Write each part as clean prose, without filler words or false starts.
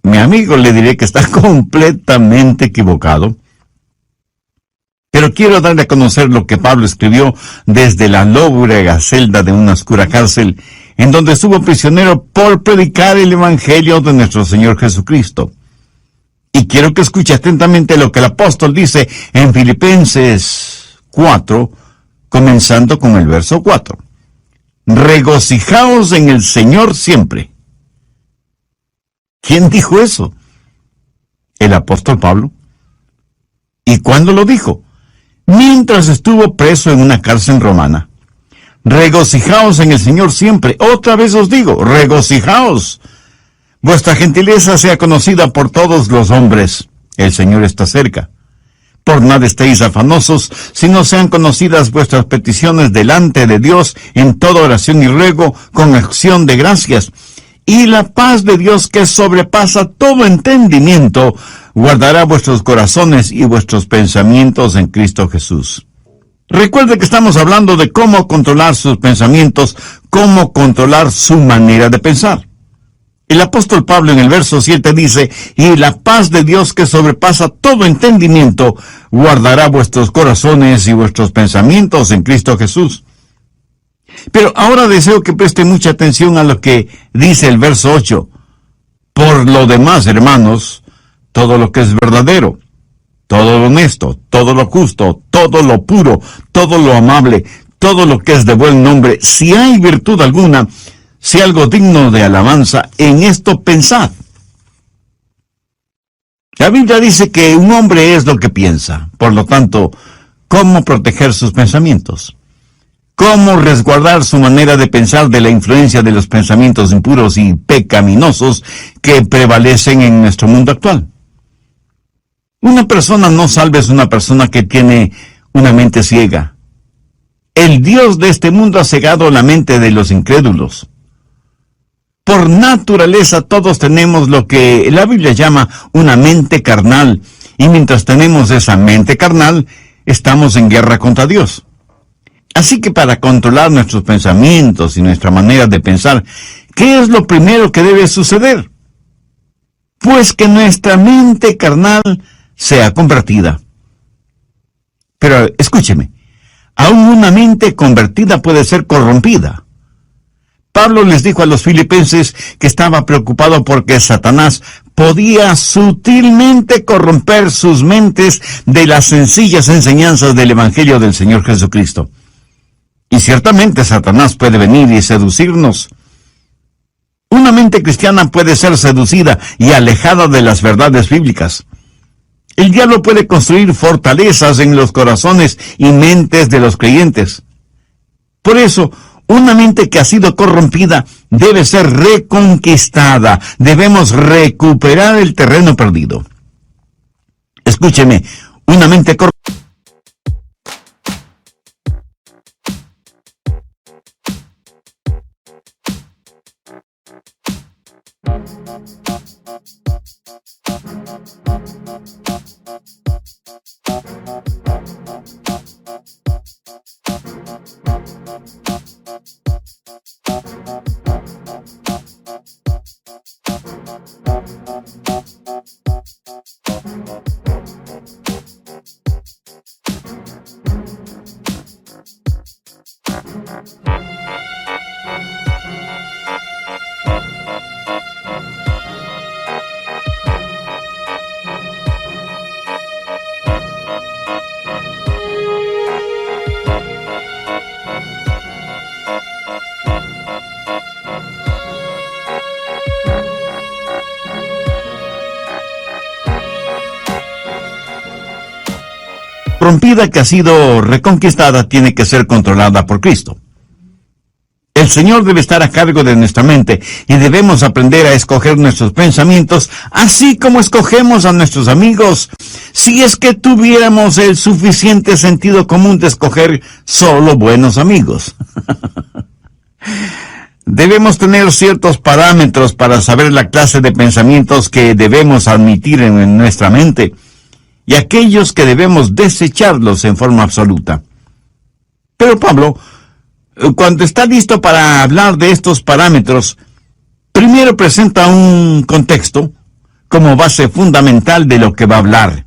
mi amigo le diré que está completamente equivocado. Pero quiero darle a conocer lo que Pablo escribió desde la lóbrega celda de una oscura cárcel, en donde estuvo prisionero por predicar el Evangelio de nuestro Señor Jesucristo. Y quiero que escuche atentamente lo que el apóstol dice en Filipenses 4, comenzando con el verso 4. Regocijaos en el Señor siempre. ¿Quién dijo eso? El apóstol Pablo. ¿Y cuándo lo dijo? Mientras estuvo preso en una cárcel romana. Regocijaos en el Señor siempre. Otra vez os digo, regocijaos. Vuestra gentileza sea conocida por todos los hombres. El Señor está cerca. Por nada estéis afanosos, sino sean conocidas vuestras peticiones delante de Dios en toda oración y ruego con acción de gracias. Y la paz de Dios, que sobrepasa todo entendimiento, guardará vuestros corazones y vuestros pensamientos en Cristo Jesús. Recuerde que estamos hablando de cómo controlar sus pensamientos, cómo controlar su manera de pensar. El apóstol Pablo en el verso 7 dice, y la paz de Dios que sobrepasa todo entendimiento, guardará vuestros corazones y vuestros pensamientos en Cristo Jesús. Pero ahora deseo que preste mucha atención a lo que dice el verso 8. Por lo demás, hermanos, todo lo que es verdadero, todo lo honesto, todo lo justo, todo lo puro, todo lo amable, todo lo que es de buen nombre, si hay virtud alguna, si algo digno de alabanza, en esto pensad. La Biblia dice que un hombre es lo que piensa. Por lo tanto, ¿cómo proteger sus pensamientos? ¿Cómo resguardar su manera de pensar de la influencia de los pensamientos impuros y pecaminosos que prevalecen en nuestro mundo actual? Una persona no salva es una persona que tiene una mente ciega. El Dios de este mundo ha cegado la mente de los incrédulos. Por naturaleza todos tenemos lo que la Biblia llama una mente carnal, y mientras tenemos esa mente carnal, estamos en guerra contra Dios. Así que para controlar nuestros pensamientos y nuestra manera de pensar, ¿qué es lo primero que debe suceder? Pues que nuestra mente carnal sea convertida. Pero escúcheme, aún una mente convertida puede ser corrompida. Pablo les dijo a los filipenses que estaba preocupado porque Satanás podía sutilmente corromper sus mentes de las sencillas enseñanzas del Evangelio del Señor Jesucristo. Y ciertamente Satanás puede venir y seducirnos. Una mente cristiana puede ser seducida y alejada de las verdades bíblicas. El diablo puede construir fortalezas en los corazones y mentes de los creyentes. Por eso, una mente que ha sido corrompida debe ser reconquistada. Debemos recuperar el terreno perdido. Escúcheme, una mente corrompida. Corrompida que ha sido reconquistada tiene que ser controlada por Cristo. El Señor debe estar a cargo de nuestra mente y debemos aprender a escoger nuestros pensamientos, así como escogemos a nuestros amigos, si es que tuviéramos el suficiente sentido común de escoger solo buenos amigos. Debemos tener ciertos parámetros para saber la clase de pensamientos que debemos admitir en nuestra mente, y aquellos que debemos desecharlos en forma absoluta. Pero Pablo, cuando está listo para hablar de estos parámetros, primero presenta un contexto como base fundamental de lo que va a hablar.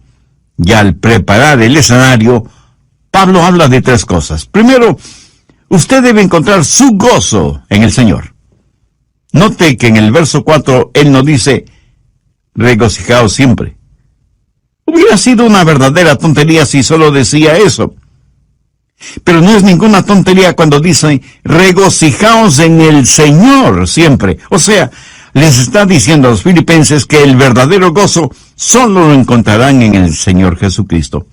Y al preparar el escenario, Pablo habla de tres cosas. Primero, usted debe encontrar su gozo en el Señor. Note que en el verso 4 él no dice, regocijaos siempre. Hubiera sido una verdadera tontería si solo decía eso. Pero no es ninguna tontería cuando dice, regocijaos en el Señor siempre. O sea, les está diciendo a los filipenses que el verdadero gozo solo lo encontrarán en el Señor Jesucristo.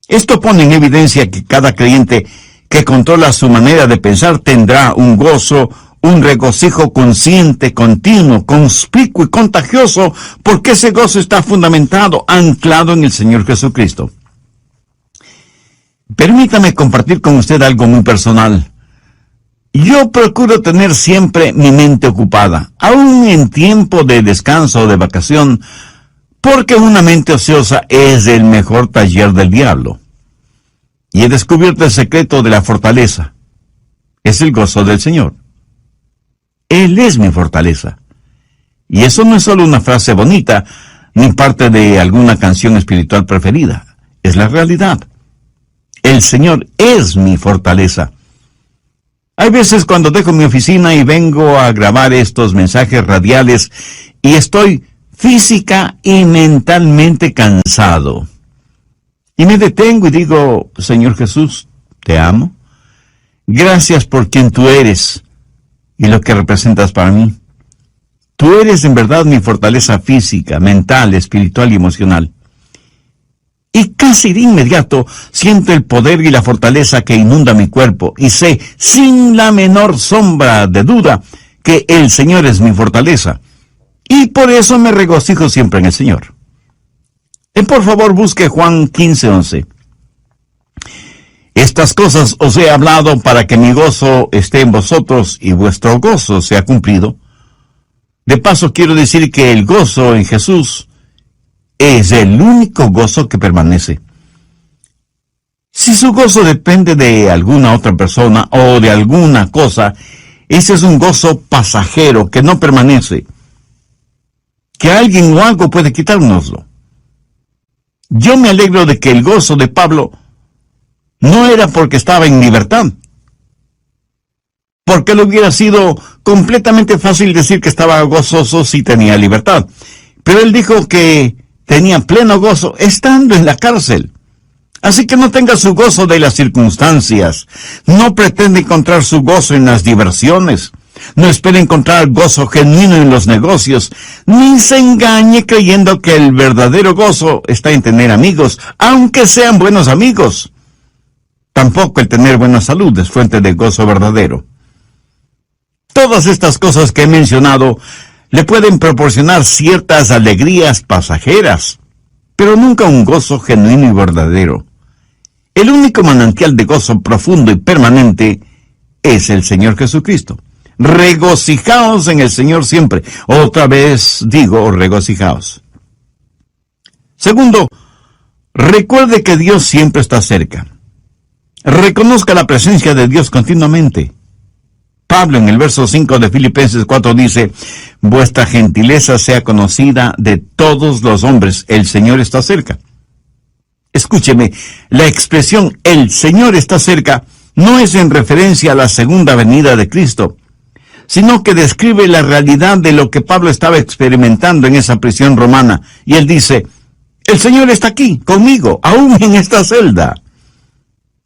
Esto pone en evidencia que cada creyente que controla su manera de pensar tendrá un gozo, un regocijo consciente, continuo, conspicuo y contagioso, porque ese gozo está fundamentado, anclado en el Señor Jesucristo. Permítame compartir con usted algo muy personal. Yo procuro tener siempre mi mente ocupada, aún en tiempo de descanso o de vacación, porque una mente ociosa es el mejor taller del diablo. Y he descubierto el secreto de la fortaleza. Es el gozo del Señor. Él es mi fortaleza. Y eso no es solo una frase bonita, ni parte de alguna canción espiritual preferida. Es la realidad. El Señor es mi fortaleza. Hay veces cuando dejo mi oficina y vengo a grabar estos mensajes radiales y estoy física y mentalmente cansado. Y me detengo y digo, Señor Jesús, te amo. Gracias por quien tú eres y lo que representas para mí. Tú eres en verdad mi fortaleza física, mental, espiritual y emocional. Y casi de inmediato siento el poder y la fortaleza que inunda mi cuerpo y sé, sin la menor sombra de duda, que el Señor es mi fortaleza. Y por eso me regocijo siempre en el Señor. Por favor, busque Juan 15:11. Estas cosas os he hablado para que mi gozo esté en vosotros y vuestro gozo sea cumplido. De paso, quiero decir que el gozo en Jesús es el único gozo que permanece. Si su gozo depende de alguna otra persona o de alguna cosa, ese es un gozo pasajero que no permanece. Que alguien o algo puede quitárnoslo. Yo me alegro de que el gozo de Pablo no era porque estaba en libertad. Porque le hubiera sido completamente fácil decir que estaba gozoso si tenía libertad. Pero él dijo que tenía pleno gozo estando en la cárcel. Así que no tenga su gozo de las circunstancias. No pretende encontrar su gozo en las diversiones. No espere encontrar gozo genuino en los negocios. Ni se engañe creyendo que el verdadero gozo está en tener amigos, aunque sean buenos amigos. Tampoco el tener buena salud es fuente de gozo verdadero. Todas estas cosas que he mencionado le pueden proporcionar ciertas alegrías pasajeras, pero nunca un gozo genuino y verdadero. El único manantial de gozo profundo y permanente es el Señor Jesucristo. Regocijaos en el Señor siempre. Otra vez digo, regocijaos. Segundo, recuerde que Dios siempre está cerca. Reconozca la presencia de Dios continuamente. Pablo en el verso 5 de Filipenses 4 dice, vuestra gentileza sea conocida de todos los hombres, el Señor está cerca. Escúcheme, la expresión el Señor está cerca no es en referencia a la segunda venida de Cristo, sino que describe la realidad de lo que Pablo estaba experimentando en esa prisión romana. Y él dice, el Señor está aquí, conmigo, aún en esta celda.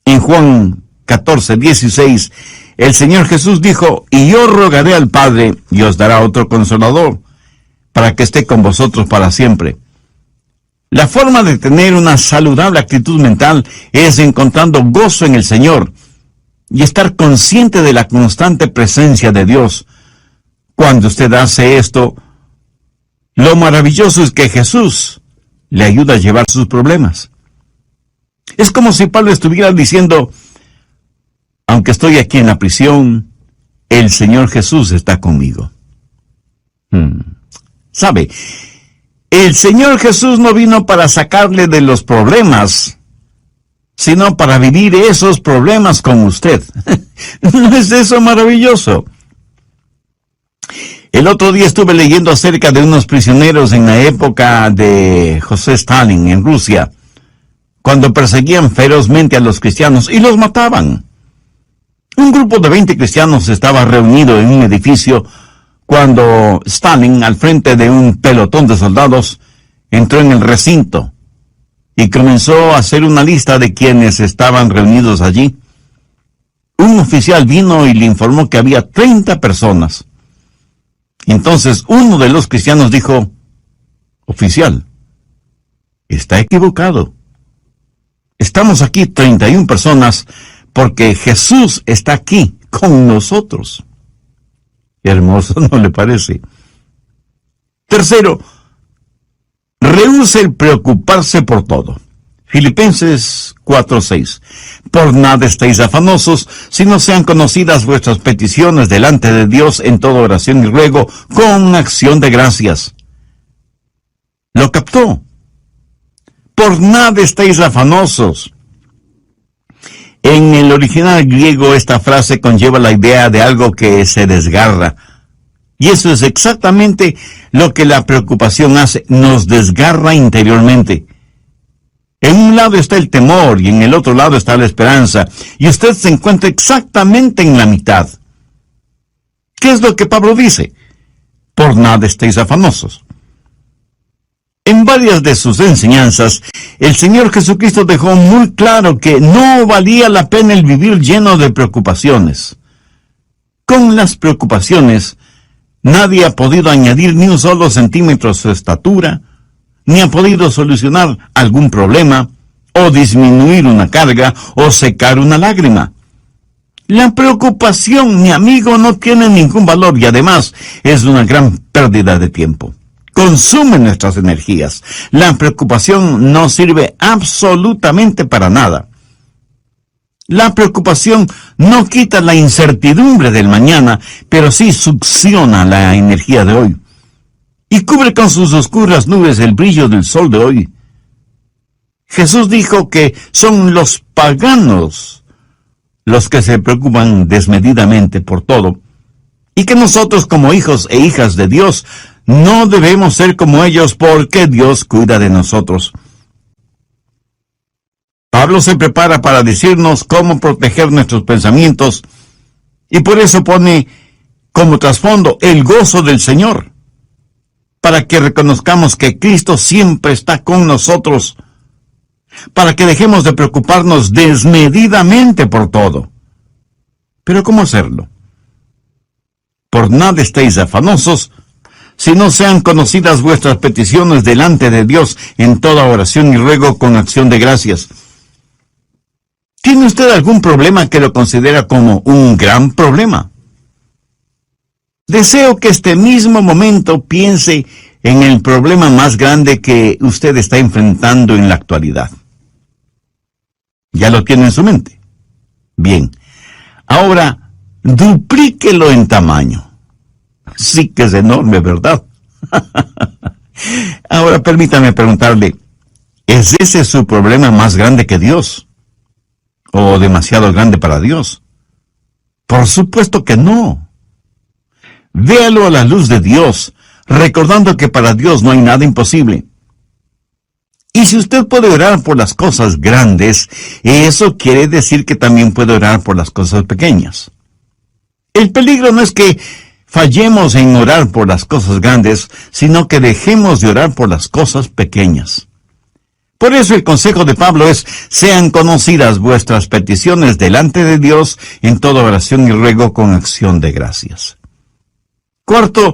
En Juan 14:16, el Señor Jesús dijo, y yo rogaré al Padre, y os dará otro consolador, para que esté con vosotros para siempre. La forma de tener una saludable actitud mental es encontrando gozo en el Señor, y estar consciente de la constante presencia de Dios. Cuando usted hace esto, lo maravilloso es que Jesús le ayuda a llevar sus problemas. Es como si Pablo estuviera diciendo, aunque estoy aquí en la prisión, el Señor Jesús está conmigo. ¿Sabe? El Señor Jesús no vino para sacarle de los problemas, sino para vivir esos problemas con usted. ¿No es eso maravilloso? El otro día estuve leyendo acerca de unos prisioneros en la época de José Stalin en Rusia, cuando perseguían ferozmente a los cristianos y los mataban. Un grupo de 20 cristianos estaba reunido en un edificio cuando Stalin, al frente de un pelotón de soldados, entró en el recinto y comenzó a hacer una lista de quienes estaban reunidos allí. Un oficial vino y le informó que había 30 personas. Entonces uno de los cristianos dijo: oficial, está equivocado. Estamos aquí 31 personas porque Jesús está aquí con nosotros. Hermoso, ¿no le parece? Tercero, rehúse el preocuparse por todo. Filipenses 4:6. Por nada estéis afanosos, sino sean conocidas vuestras peticiones delante de Dios en toda oración y ruego, con acción de gracias. ¿Lo captó? Por nada estéis afanosos. En el original griego esta frase conlleva la idea de algo que se desgarra. Y eso es exactamente lo que la preocupación hace, nos desgarra interiormente. En un lado está el temor y en el otro lado está la esperanza, y usted se encuentra exactamente en la mitad. ¿Qué es lo que Pablo dice? Por nada estéis afanosos. En varias de sus enseñanzas, el Señor Jesucristo dejó muy claro que no valía la pena el vivir lleno de preocupaciones. Con las preocupaciones, nadie ha podido añadir ni un solo centímetro a su estatura, ni ha podido solucionar algún problema, o disminuir una carga, o secar una lágrima. La preocupación, mi amigo, no tiene ningún valor y además es una gran pérdida de tiempo. Consume nuestras energías. La preocupación no sirve absolutamente para nada. La preocupación no quita la incertidumbre del mañana, pero sí succiona la energía de hoy y cubre con sus oscuras nubes el brillo del sol de hoy. Jesús dijo que son los paganos los que se preocupan desmedidamente por todo, y que nosotros como hijos e hijas de Dios no debemos ser como ellos porque Dios cuida de nosotros. Pablo se prepara para decirnos cómo proteger nuestros pensamientos y por eso pone como trasfondo el gozo del Señor, para que reconozcamos que Cristo siempre está con nosotros, para que dejemos de preocuparnos desmedidamente por todo. ¿Pero cómo hacerlo? Por nada estéis afanosos, si no sean conocidas vuestras peticiones delante de Dios en toda oración y ruego con acción de gracias. ¿Tiene usted algún problema que lo considera como un gran problema? Deseo que este mismo momento piense en el problema más grande que usted está enfrentando en la actualidad. ¿Ya lo tiene en su mente? Bien. Ahora, duplíquelo en tamaño. Sí que es enorme, ¿verdad? Ahora permítame preguntarle, ¿es ese su problema más grande que Dios? ¿O demasiado grande para Dios? Por supuesto que no. Véalo a la luz de Dios, recordando que para Dios no hay nada imposible. Y si usted puede orar por las cosas grandes, eso quiere decir que también puede orar por las cosas pequeñas. El peligro no es que fallemos en orar por las cosas grandes, sino que dejemos de orar por las cosas pequeñas. Por eso el consejo de Pablo es: sean conocidas vuestras peticiones delante de Dios en toda oración y ruego con acción de gracias. Cuarto,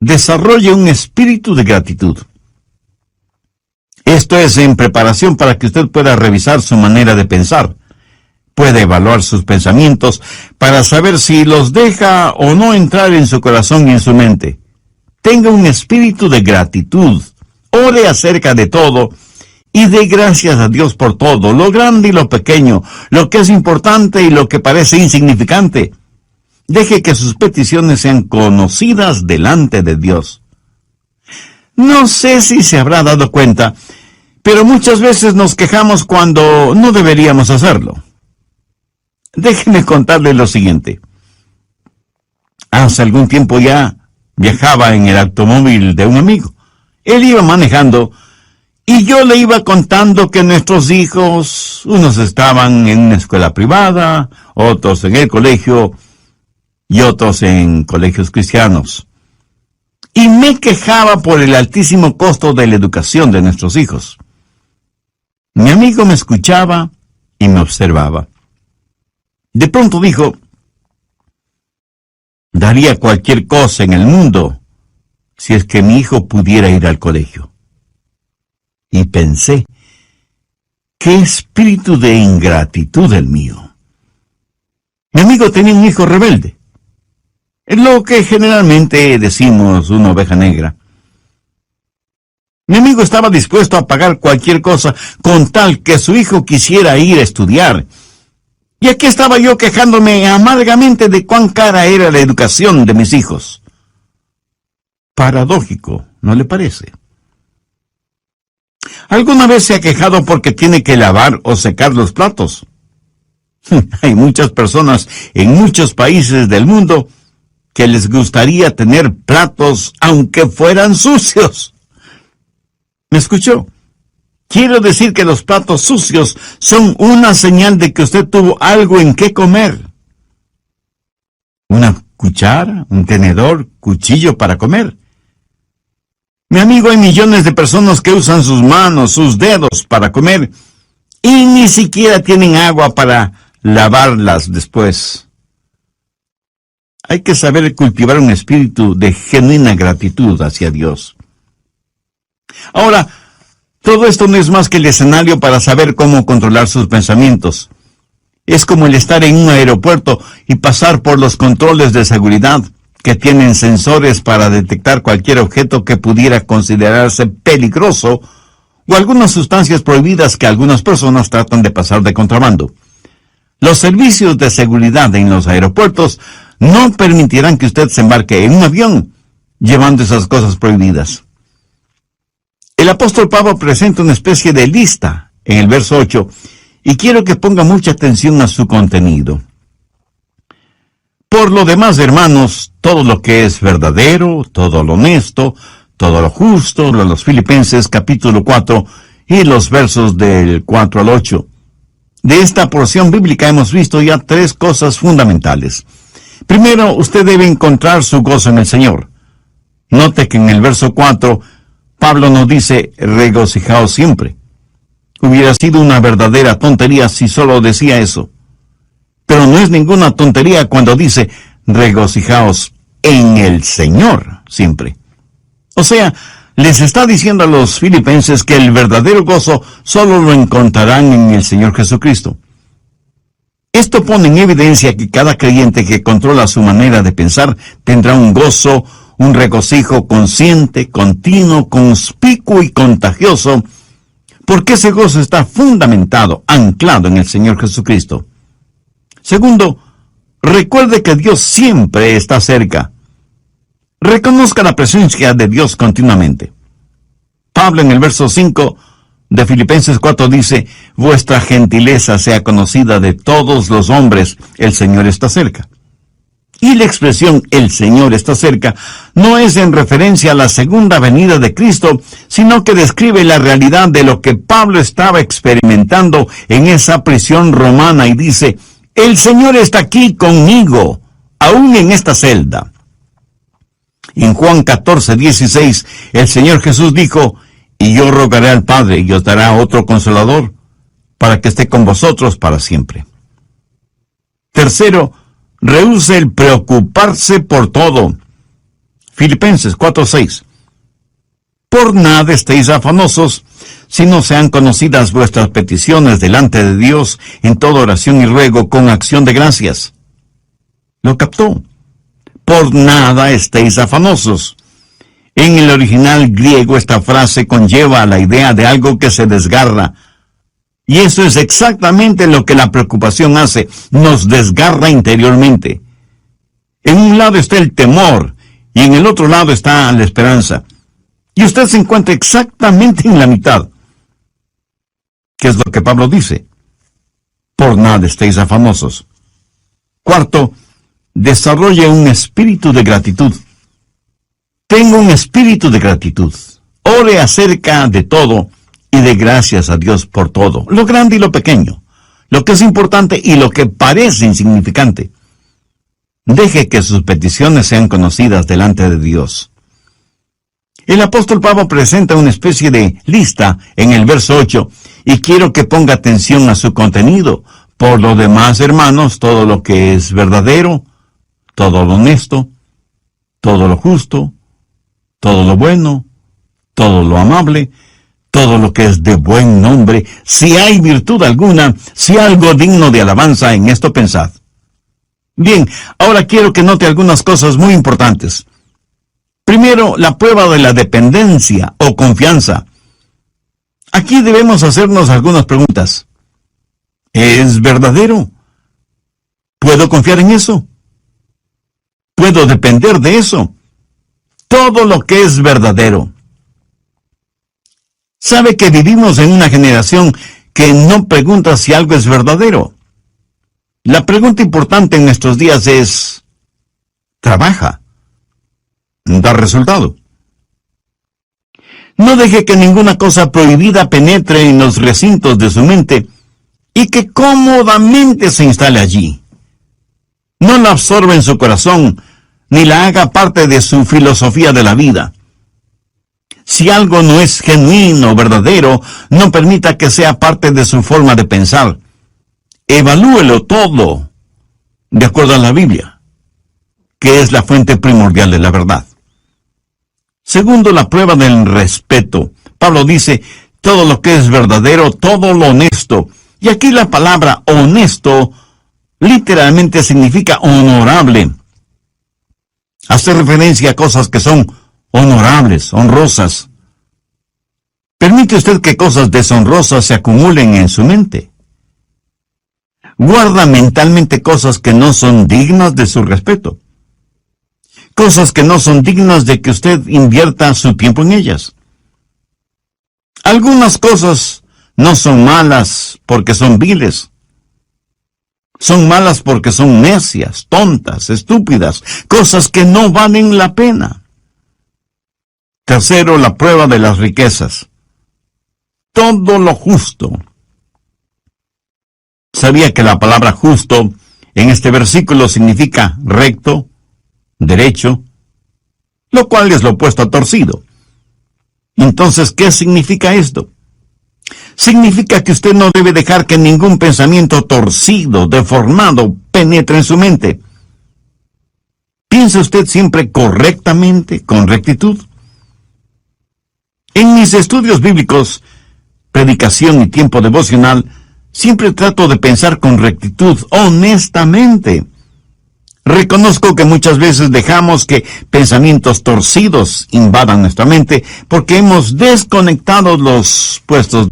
desarrolle un espíritu de gratitud. Esto es en preparación para que usted pueda revisar su manera de pensar. Puede evaluar sus pensamientos para saber si los deja o no entrar en su corazón y en su mente. Tenga un espíritu de gratitud. Ore acerca de todo y dé gracias a Dios por todo, lo grande y lo pequeño, lo que es importante y lo que parece insignificante. Deje que sus peticiones sean conocidas delante de Dios. No sé si se habrá dado cuenta, pero muchas veces nos quejamos cuando no deberíamos hacerlo. Déjeme contarle lo siguiente. Hace algún tiempo ya Viajaba en el automóvil de un amigo. Él iba manejando y yo le iba contando que nuestros hijos, unos estaban en una escuela privada, otros en el colegio y otros en colegios cristianos. Y me quejaba por el altísimo costo de la educación de nuestros hijos. Mi amigo me escuchaba y me observaba. De pronto dijo: daría cualquier cosa en el mundo si es que mi hijo pudiera ir al colegio. Y pensé, qué espíritu de ingratitud el mío. Mi amigo tenía un hijo rebelde, lo que generalmente decimos una oveja negra. Mi amigo estaba dispuesto a pagar cualquier cosa con tal que su hijo quisiera ir a estudiar. Y aquí estaba yo quejándome amargamente de cuán cara era la educación de mis hijos. Paradójico, ¿no le parece? ¿Alguna vez se ha quejado porque tiene que lavar o secar los platos? Hay muchas personas en muchos países del mundo que les gustaría tener platos aunque fueran sucios. ¿Me escuchó? Quiero decir que los platos sucios son una señal de que usted tuvo algo en qué comer. Una cuchara, un tenedor, cuchillo para comer. Mi amigo, hay millones de personas que usan sus manos, sus dedos para comer y ni siquiera tienen agua para lavarlas después. Hay que saber cultivar un espíritu de genuina gratitud hacia Dios. Ahora, todo esto no es más que el escenario para saber cómo controlar sus pensamientos. Es como el estar en un aeropuerto y pasar por los controles de seguridad que tienen sensores para detectar cualquier objeto que pudiera considerarse peligroso o algunas sustancias prohibidas que algunas personas tratan de pasar de contrabando. Los servicios de seguridad en los aeropuertos no permitirán que usted se embarque en un avión llevando esas cosas prohibidas. El apóstol Pablo presenta una especie de lista en el verso 8 y quiero que ponga mucha atención a su contenido. Por lo demás, hermanos, todo lo que es verdadero, todo lo honesto, todo lo justo, los Filipenses capítulo 4 y los versos del 4 al 8. De esta porción bíblica hemos visto ya tres cosas fundamentales. Primero, usted debe encontrar su gozo en el Señor. Note que en el verso 4, Pablo nos dice, regocijaos siempre. Hubiera sido una verdadera tontería si solo decía eso. Pero no es ninguna tontería cuando dice, regocijaos en el Señor siempre. O sea, les está diciendo a los filipenses que el verdadero gozo solo lo encontrarán en el Señor Jesucristo. Esto pone en evidencia que cada creyente que controla su manera de pensar tendrá un gozo, un regocijo consciente, continuo, conspicuo y contagioso, porque ese gozo está fundamentado, anclado en el Señor Jesucristo. Segundo, recuerde que Dios siempre está cerca. Reconozca la presencia de Dios continuamente. Pablo en el verso 5 de Filipenses 4 dice, vuestra gentileza sea conocida de todos los hombres, el Señor está cerca. Y la expresión el Señor está cerca no es en referencia a la segunda venida de Cristo, sino que describe la realidad de lo que Pablo estaba experimentando en esa prisión romana y dice, el Señor está aquí conmigo, aún en esta celda. En Juan 14:16, el Señor Jesús dijo, y yo rogaré al Padre y os dará otro consolador, para que esté con vosotros para siempre. Tercero, rehúse el preocuparse por todo. Filipenses 4:6. Por nada estéis afanosos, sino sean conocidas vuestras peticiones delante de Dios en toda oración y ruego con acción de gracias. ¿Lo captó? Por nada estéis afanosos. En el original griego esta frase conlleva la idea de algo que se desgarra. Y eso es exactamente lo que la preocupación hace, nos desgarra interiormente. En un lado está el temor y en el otro lado está la esperanza. Y usted se encuentra exactamente en la mitad. ¿Qué es lo que Pablo dice? Por nada estéis afanosos. Cuarto, desarrolle un espíritu de gratitud. Tenga un espíritu de gratitud. Ore acerca de todo y de gracias a Dios por todo, lo grande y lo pequeño, lo que es importante y lo que parece insignificante. Deje que sus peticiones sean conocidas delante de Dios. El apóstol Pablo presenta una especie de lista en el verso 8 y quiero que ponga atención a su contenido. Por lo demás, hermanos, todo lo que es verdadero, todo lo honesto, todo lo justo, todo lo bueno, todo lo amable, todo lo que es de buen nombre, si hay virtud alguna, si hay algo digno de alabanza, en esto pensad. Bien, ahora quiero que note algunas cosas muy importantes. Primero, la prueba de la dependencia o confianza. Aquí debemos hacernos algunas preguntas. ¿Es verdadero? ¿Puedo confiar en eso? ¿Puedo depender de eso? Todo lo que es verdadero. ¿Sabe que vivimos en una generación que no pregunta si algo es verdadero? La pregunta importante en nuestros días es, ¿trabaja? ¿Da resultado? No deje que ninguna cosa prohibida penetre en los recintos de su mente y que cómodamente se instale allí. No la absorba en su corazón, ni la haga parte de su filosofía de la vida. Si algo no es genuino o verdadero, no permita que sea parte de su forma de pensar. Evalúelo todo de acuerdo a la Biblia, que es la fuente primordial de la verdad. Segundo, la prueba del respeto. Pablo dice, todo lo que es verdadero, todo lo honesto. Y aquí la palabra honesto literalmente significa honorable. Hace referencia a cosas que son honorables, honrosas. ¿Permite usted que cosas deshonrosas se acumulen en su mente? Guarda mentalmente cosas que no son dignas de su respeto. Cosas que no son dignas de que usted invierta su tiempo en ellas. Algunas cosas no son malas porque son viles. Son malas porque son necias, tontas, estúpidas, cosas que no valen la pena. Tercero, la prueba de las riquezas. Todo lo justo. ¿Sabía que la palabra justo en este versículo significa recto, derecho, lo cual es lo opuesto a torcido? Entonces, ¿qué significa esto? Significa que usted no debe dejar que ningún pensamiento torcido, deformado, penetre en su mente. ¿Piensa usted siempre correctamente, con rectitud? En mis estudios bíblicos, predicación y tiempo devocional, siempre trato de pensar con rectitud, honestamente. Reconozco que muchas veces dejamos que pensamientos torcidos invadan nuestra mente porque hemos desconectado los puestos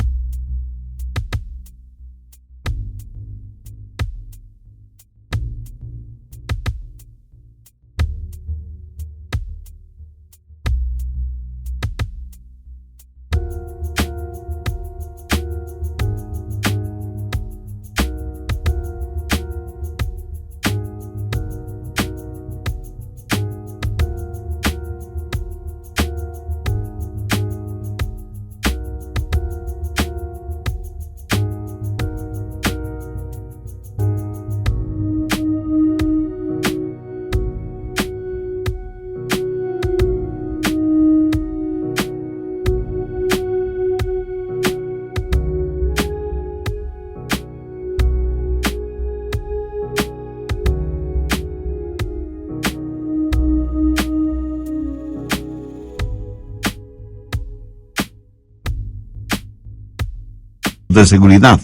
de seguridad.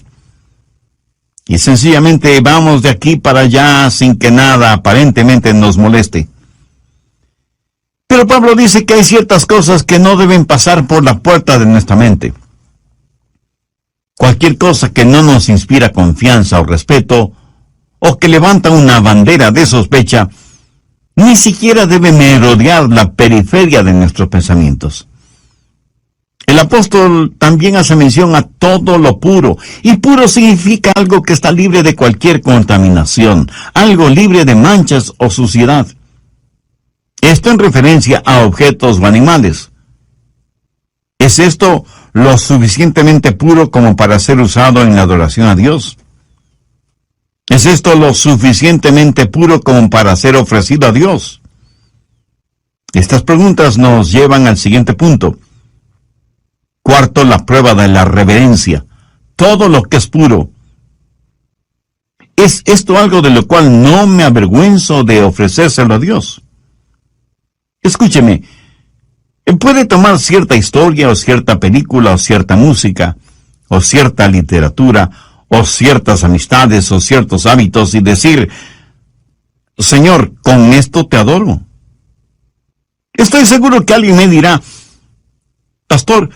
Y sencillamente vamos de aquí para allá sin que nada aparentemente nos moleste. Pero Pablo dice que hay ciertas cosas que no deben pasar por la puerta de nuestra mente. Cualquier cosa que no nos inspira confianza o respeto, o que levanta una bandera de sospecha, ni siquiera debe merodear la periferia de nuestros pensamientos. El apóstol también hace mención a todo lo puro, y puro significa algo que está libre de cualquier contaminación, algo libre de manchas o suciedad. Esto en referencia a objetos o animales. ¿Es esto lo suficientemente puro como para ser usado en la adoración a Dios? ¿Es esto lo suficientemente puro como para ser ofrecido a Dios? Estas preguntas nos llevan al siguiente punto. Cuarto, la prueba de la reverencia. Todo lo que es puro. ¿Es esto algo de lo cual no me avergüenzo de ofrecérselo a Dios? Escúcheme, puede tomar cierta historia o cierta película o cierta música o cierta literatura o ciertas amistades o ciertos hábitos y decir, Señor, con esto te adoro. Estoy seguro que alguien me dirá, Pastor,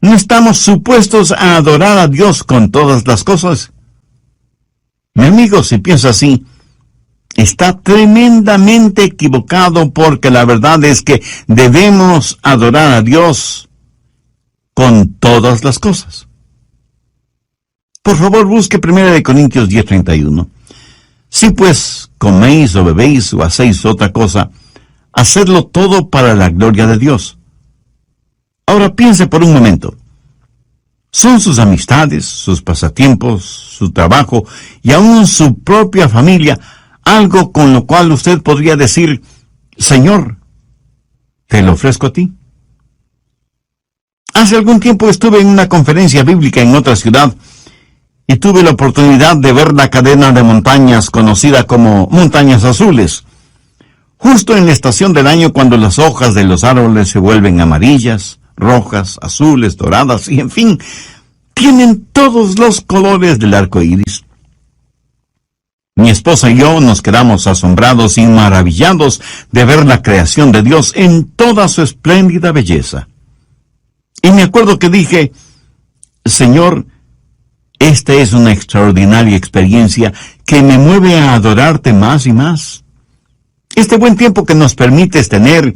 ¿no estamos supuestos a adorar a Dios con todas las cosas? Mi amigo, si piensa así, está tremendamente equivocado, porque la verdad es que debemos adorar a Dios con todas las cosas. Por favor, busque 1 Corintios 10:31. Si pues coméis o bebéis o hacéis otra cosa, hacedlo todo para la gloria de Dios. Ahora piense por un momento. ¿Son sus amistades, sus pasatiempos, su trabajo y aún su propia familia algo con lo cual usted podría decir, Señor, te lo ofrezco a ti? Hace algún tiempo estuve en una conferencia bíblica en otra ciudad y tuve la oportunidad de ver la cadena de montañas conocida como Montañas Azules. Justo en la estación del año, cuando las hojas de los árboles se vuelven amarillas, rojas, azules, doradas y en fin, tienen todos los colores del arco iris. Mi esposa y yo nos quedamos asombrados y maravillados de ver la creación de Dios en toda su espléndida belleza. Y me acuerdo que dije, Señor, esta es una extraordinaria experiencia que me mueve a adorarte más y más. Este buen tiempo que nos permites tener,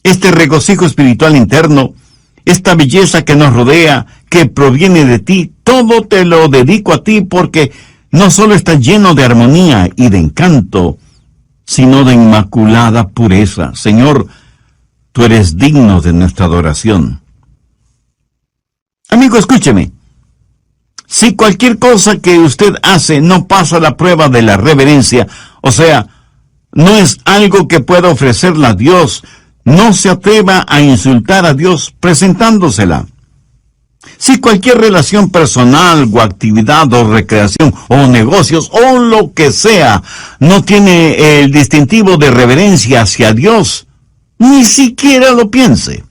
este regocijo espiritual interno, esta belleza que nos rodea, que proviene de ti, todo te lo dedico a ti, porque no solo está lleno de armonía y de encanto, sino de inmaculada pureza. Señor, tú eres digno de nuestra adoración. Amigo, escúcheme. Si cualquier cosa que usted hace no pasa la prueba de la reverencia, o sea, no es algo que pueda ofrecerle a Dios, no se atreva a insultar a Dios presentándosela. Si cualquier relación personal o actividad o recreación o negocios o lo que sea no tiene el distintivo de reverencia hacia Dios, ni siquiera lo piense.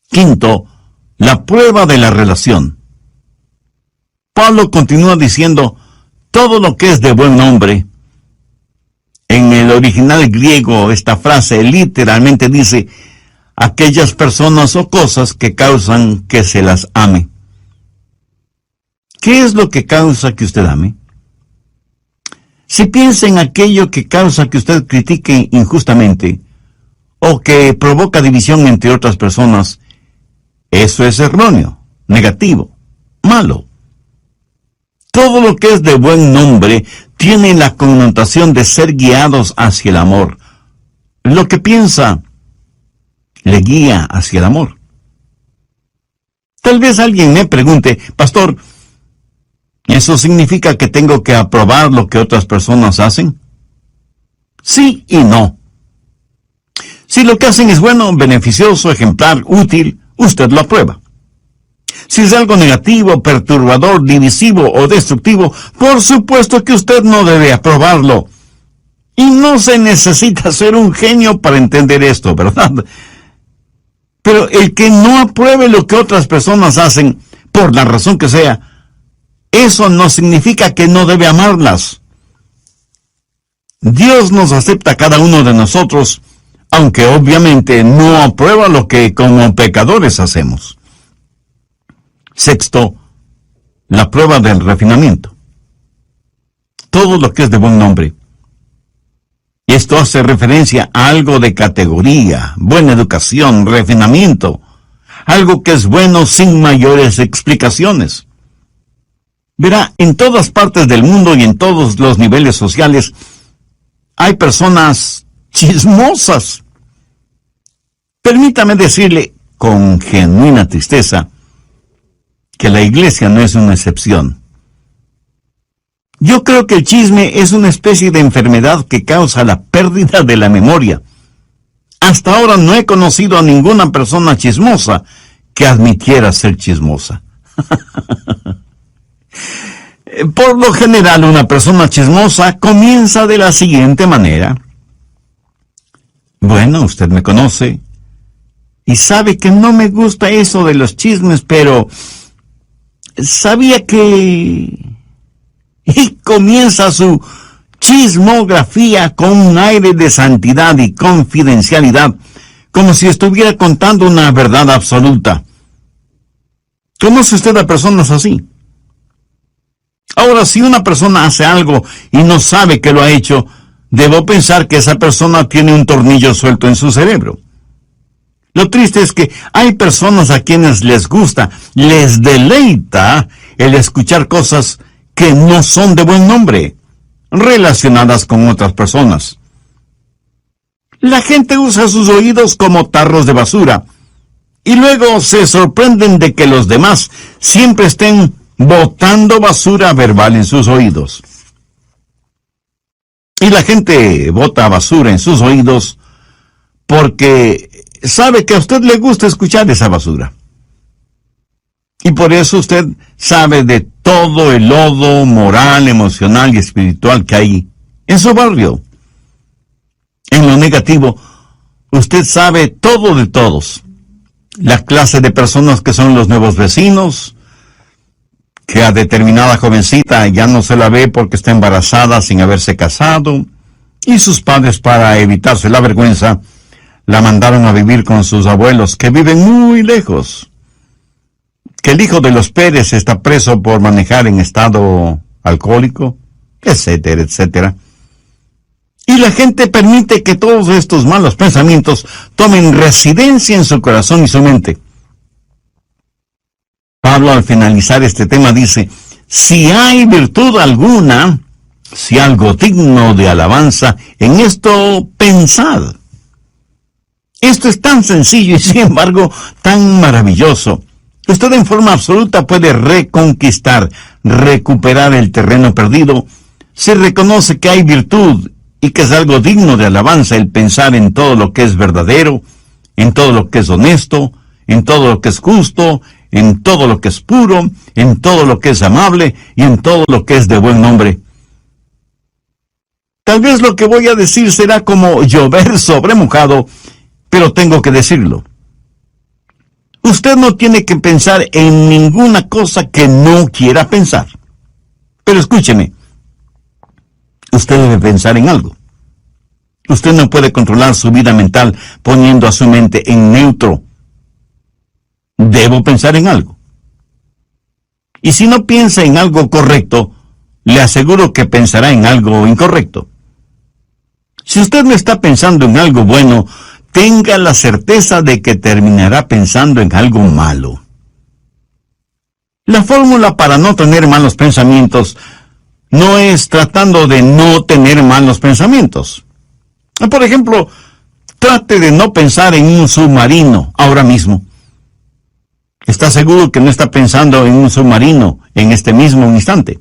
Quinto, la prueba de la relación. Pablo continúa diciendo, todo lo que es de buen nombre. En el original griego, esta frase literalmente dice, aquellas personas o cosas que causan que se las ame. ¿Qué es lo que causa que usted ame? Si piensa en aquello que causa que usted critique injustamente, o que provoca división entre otras personas, eso es erróneo, negativo, malo. Todo lo que es de buen nombre tiene la connotación de ser guiados hacia el amor. Lo que piensa le guía hacia el amor. Tal vez alguien me pregunte, Pastor, ¿eso significa que tengo que aprobar lo que otras personas hacen? Sí y no. Si lo que hacen es bueno, beneficioso, ejemplar, útil, usted lo aprueba. Si es algo negativo, perturbador, divisivo o destructivo, por supuesto que usted no debe aprobarlo. Y no se necesita ser un genio para entender esto, ¿verdad? Pero el que no apruebe lo que otras personas hacen, por la razón que sea, eso no significa que no debe amarlas. Dios nos acepta a cada uno de nosotros, aunque obviamente no aprueba lo que como pecadores hacemos. Sexto, la prueba del refinamiento. Todo lo que es de buen nombre. Esto hace referencia a algo de categoría, buena educación, refinamiento, algo que es bueno sin mayores explicaciones. Verá, en todas partes del mundo y en todos los niveles sociales, hay personas chismosas. Permítame decirle con genuina tristeza que la iglesia no es una excepción. Yo creo que el chisme es una especie de enfermedad que causa la pérdida de la memoria. Hasta ahora no he conocido a ninguna persona chismosa que admitiera ser chismosa. Por lo general, una persona chismosa comienza de la siguiente manera. Bueno, usted me conoce y sabe que no me gusta eso de los chismes, pero sabía que... Y comienza su chismografía con un aire de santidad y confidencialidad, como si estuviera contando una verdad absoluta. ¿Conoce usted a personas así? Ahora, si una persona hace algo y no sabe que lo ha hecho, debo pensar que esa persona tiene un tornillo suelto en su cerebro. Lo triste es que hay personas a quienes les gusta, les deleita el escuchar cosas que no son de buen nombre, relacionadas con otras personas. La gente usa sus oídos como tarros de basura, y luego se sorprenden de que los demás siempre estén botando basura verbal en sus oídos. Y la gente bota basura en sus oídos porque sabe que a usted le gusta escuchar esa basura. Y por eso usted sabe de todo el lodo moral, emocional y espiritual que hay en su barrio. En lo negativo, usted sabe todo de todos. La clase de personas que son los nuevos vecinos, que a determinada jovencita ya no se la ve porque está embarazada sin haberse casado, y sus padres, para evitarse la vergüenza, la mandaron a vivir con sus abuelos, que viven muy lejos. Que el hijo de los Pérez está preso por manejar en estado alcohólico, etcétera, etcétera. Y la gente permite que todos estos malos pensamientos tomen residencia en su corazón y su mente. Pablo, al finalizar este tema, dice, si hay virtud alguna, si algo digno de alabanza, en esto pensad. Esto es tan sencillo y sin embargo tan maravilloso. Usted en forma absoluta puede reconquistar, recuperar el terreno perdido, si reconoce que hay virtud y que es algo digno de alabanza el pensar en todo lo que es verdadero, en todo lo que es honesto, en todo lo que es justo, en todo lo que es puro, en todo lo que es amable y en todo lo que es de buen nombre. Tal vez lo que voy a decir será como llover sobre mojado, pero tengo que decirlo. Usted no tiene que pensar en ninguna cosa que no quiera pensar. Pero escúcheme, usted debe pensar en algo. Usted no puede controlar su vida mental poniendo a su mente en neutro. Debo pensar en algo. Y si no piensa en algo correcto, le aseguro que pensará en algo incorrecto. Si usted no está pensando en algo bueno, tenga la certeza de que terminará pensando en algo malo. La fórmula para no tener malos pensamientos no es tratando de no tener malos pensamientos. Por ejemplo, trate de no pensar en un submarino ahora mismo. ¿Está seguro que no está pensando en un submarino en este mismo instante?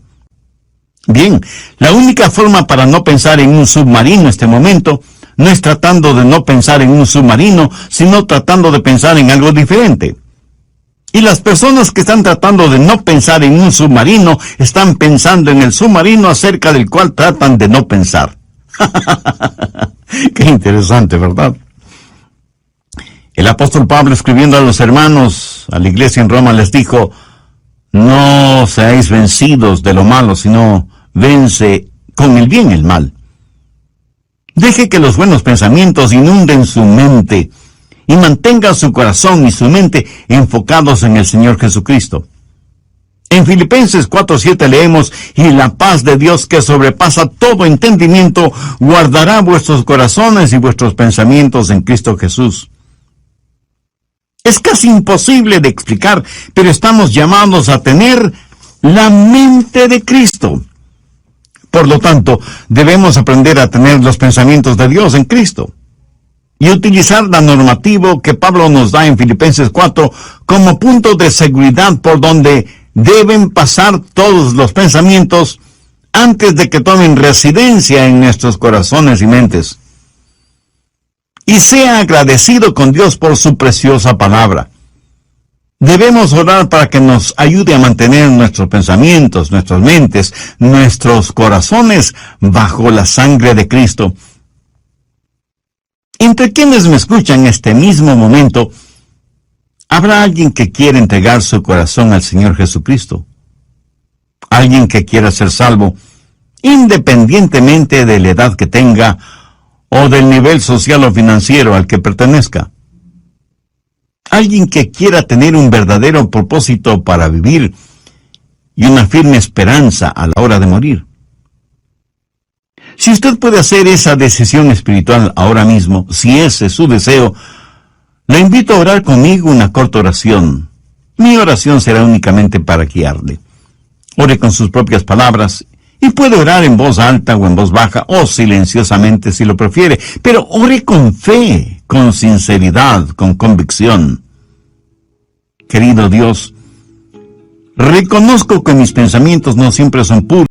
Bien, la única forma para no pensar en un submarino en este momento no es tratando de no pensar en un submarino, sino tratando de pensar en algo diferente. Y las personas que están tratando de no pensar en un submarino, están pensando en el submarino acerca del cual tratan de no pensar. Qué interesante, ¿verdad? El apóstol Pablo, escribiendo a los hermanos, a la iglesia en Roma, les dijo, no seáis vencidos de lo malo, sino vence con el bien el mal. Deje que los buenos pensamientos inunden su mente y mantenga su corazón y su mente enfocados en el Señor Jesucristo. En Filipenses 4:7 leemos, y la paz de Dios que sobrepasa todo entendimiento guardará vuestros corazones y vuestros pensamientos en Cristo Jesús. Es casi imposible de explicar, pero estamos llamados a tener la mente de Cristo. Por lo tanto, debemos aprender a tener los pensamientos de Dios en Cristo y utilizar la normativa que Pablo nos da en Filipenses 4 como punto de seguridad por donde deben pasar todos los pensamientos antes de que tomen residencia en nuestros corazones y mentes. Y sea agradecido con Dios por su preciosa palabra. Debemos orar para que nos ayude a mantener nuestros pensamientos, nuestras mentes, nuestros corazones bajo la sangre de Cristo. Entre quienes me escuchan en este mismo momento, ¿habrá alguien que quiera entregar su corazón al Señor Jesucristo? Alguien que quiera ser salvo, independientemente de la edad que tenga o del nivel social o financiero al que pertenezca. Alguien que quiera tener un verdadero propósito para vivir y una firme esperanza a la hora de morir. Si usted puede hacer esa decisión espiritual ahora mismo, si ese es su deseo, le invito a orar conmigo una corta oración. Mi oración será únicamente para guiarle. Ore con sus propias palabras y puede orar en voz alta o en voz baja o silenciosamente si lo prefiere, pero ore con fe, con sinceridad, con convicción. Querido Dios, reconozco que mis pensamientos no siempre son puros.